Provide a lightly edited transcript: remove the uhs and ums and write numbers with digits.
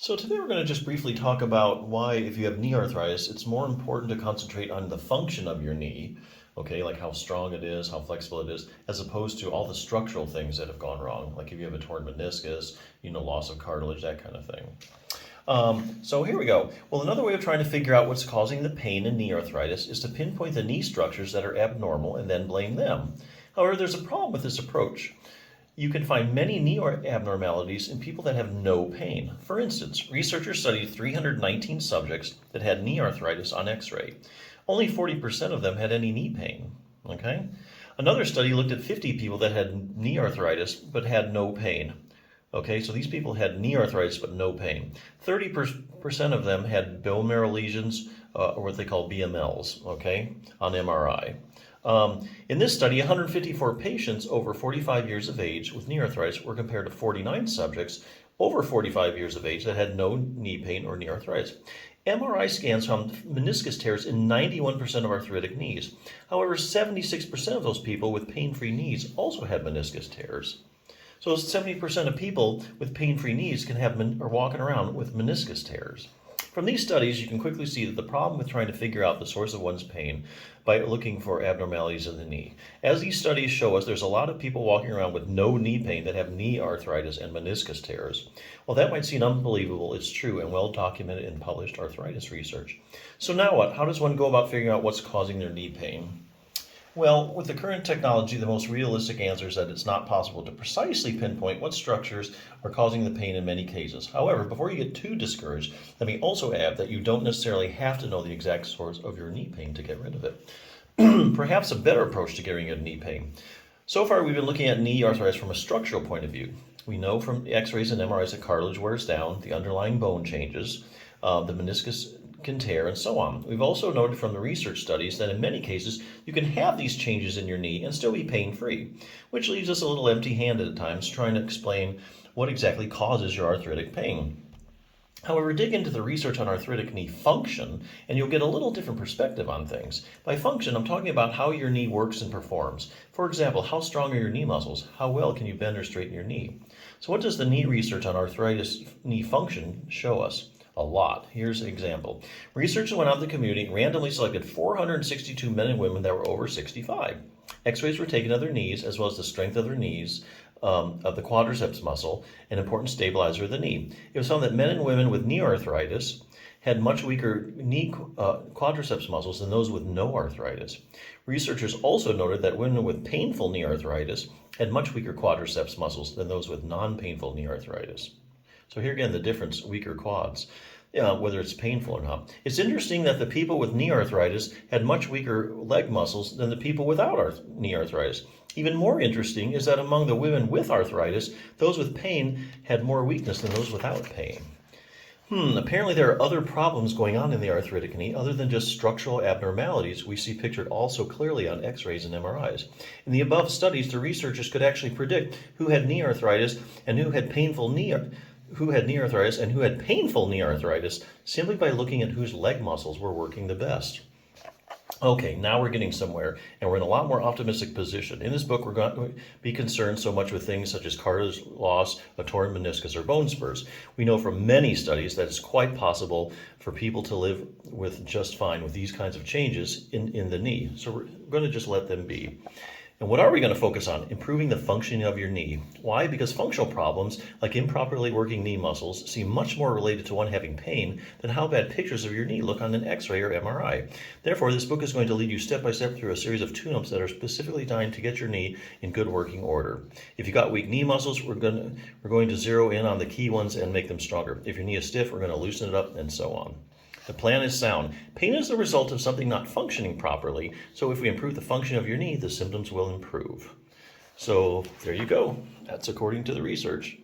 So today we're going to just briefly talk about why, if you have knee arthritis, it's more important to concentrate on the function of your knee, okay, like how strong it is, how flexible it is, as opposed to all the structural things that have gone wrong, like if you have a torn meniscus, loss of cartilage, that kind of thing. So here we go. Well, another way of trying to figure out what's causing the pain in knee arthritis is to pinpoint the knee structures that are abnormal and then blame them. However, there's a problem with this approach. You can find many knee abnormalities in people that have no pain. For instance, researchers studied 319 subjects that had knee arthritis on x-ray. Only 40% of them had any knee pain. Okay? Another study looked at 50 people that had knee arthritis but had no pain. Okay, so these people had knee arthritis but no pain. 30% of them had bone marrow lesions, or what they call BMLs, okay, on MRI. In this study, 154 patients over 45 years of age with knee arthritis were compared to 49 subjects over 45 years of age that had no knee pain or knee arthritis. MRI scans found meniscus tears in 91% of arthritic knees. However, 76% of those people with pain-free knees also had meniscus tears. So 70% of people with pain-free knees can have are walking around with meniscus tears. From these studies, you can quickly see that the problem with trying to figure out the source of one's pain by looking for abnormalities in the knee. As these studies show us, there's a lot of people walking around with no knee pain that have knee arthritis and meniscus tears. While that might seem unbelievable, it's true and well documented in published arthritis research. So now what? How does one go about figuring out what's causing their knee pain? Well, with the current technology, the most realistic answer is that it's not possible to precisely pinpoint what structures are causing the pain in many cases. However, before you get too discouraged, let me also add that you don't necessarily have to know the exact source of your knee pain to get rid of it. Perhaps a better approach to getting rid of knee pain. So far, we've been looking at knee arthritis from a structural point of view. We know from x-rays and MRIs that cartilage wears down, the underlying bone changes, the meniscus can tear, and so on. We've also noted from the research studies that in many cases you can have these changes in your knee and still be pain-free, which leaves us a little empty-handed at times trying to explain what exactly causes your arthritic pain. However, dig into the research on arthritic knee function and you'll get a little different perspective on things. By function, I'm talking about how your knee works and performs. For example, how strong are your knee muscles? How well can you bend or straighten your knee? So what does the knee research on arthritis knee function show us? A lot. Here's an example. Researchers went out in the community and randomly selected 462 men and women that were over 65. X-rays were taken of their knees as well as the strength of their knees, of the quadriceps muscle, an important stabilizer of the knee. It was found that men and women with knee arthritis had much weaker knee quadriceps muscles than those with no arthritis. Researchers also noted that women with painful knee arthritis had much weaker quadriceps muscles than those with non-painful knee arthritis. So here again, the difference, weaker quads, whether it's painful or not. It's interesting that the people with knee arthritis had much weaker leg muscles than the people without knee arthritis. Even more interesting is that among the women with arthritis, those with pain had more weakness than those without pain. Apparently there are other problems going on in the arthritic knee other than just structural abnormalities we see pictured also clearly on x-rays and MRIs. In the above studies, the researchers could actually predict who had knee arthritis and who had painful knee arthritis and who had painful knee arthritis simply by looking at whose leg muscles were working the best. Okay, now we're getting somewhere, and we're in a lot more optimistic position. In this book, we're going to be concerned so much with things such as cartilage loss, a torn meniscus, or bone spurs. We know from many studies that it's quite possible for people to live with just fine with these kinds of changes in the knee. So we're going to just let them be. And what are we going to focus on? Improving the functioning of your knee. Why? Because functional problems, like improperly working knee muscles, seem much more related to one having pain than how bad pictures of your knee look on an x-ray or MRI. Therefore, this book is going to lead you step by step through a series of tune-ups that are specifically designed to get your knee in good working order. If you got weak knee muscles, we're going to zero in on the key ones and make them stronger. If your knee is stiff, we're going to loosen it up, and so on. The plan is sound. Pain is the result of something not functioning properly, so if we improve the function of your knee, the symptoms will improve. So there you go. That's according to the research.